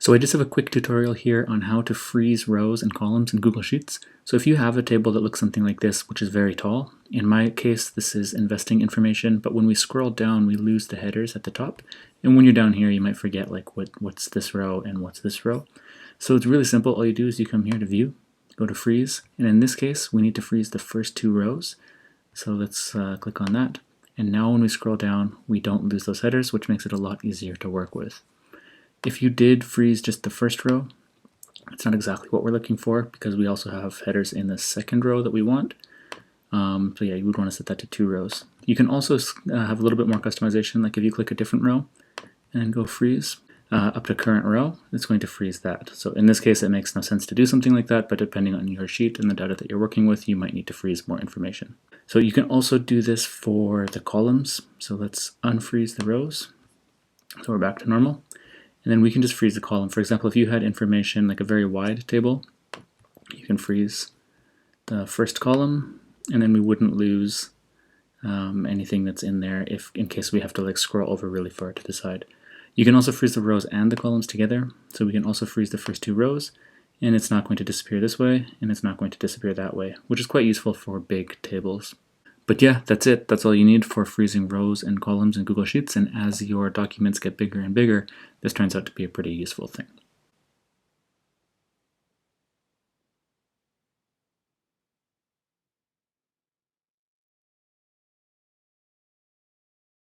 So I just have a quick tutorial here on how to freeze rows and columns in Google Sheets. So if you have a table that looks something like this, which is very tall, in my case this is investing information, but when we scroll down we lose the headers at the top. And when you're down here you might forget like what's this row and what's this row. So it's really simple. All you do is you come here to View, go to Freeze, and in this case we need to freeze the first two rows. So let's click on that. And now when we scroll down we don't lose those headers, which makes it a lot easier to work with. If you did freeze just the first row, it's not exactly what we're looking for because we also have headers in the second row that we want. So yeah, you would want to set that to 2 rows. You can also have a little bit more customization, like if you click a different row and then go freeze up to current row, it's going to freeze that. So in this case it makes no sense to do something like that, but depending on your sheet and the data that you're working with, you might need to freeze more information. So you can also do this for the columns. So let's unfreeze the rows. So we're back to normal. And then we can just freeze the column. For example, if you had information like a very wide table, you can freeze the first column, and then we wouldn't lose anything that's in there in case we have to like scroll over really far to the side. You can also freeze the rows and the columns together. So we can also freeze the first 2 rows, and it's not going to disappear this way, and it's not going to disappear that way, which is quite useful for big tables. But yeah, that's it. That's all you need for freezing rows and columns in Google Sheets, and as your documents get bigger and bigger, this turns out to be a pretty useful thing.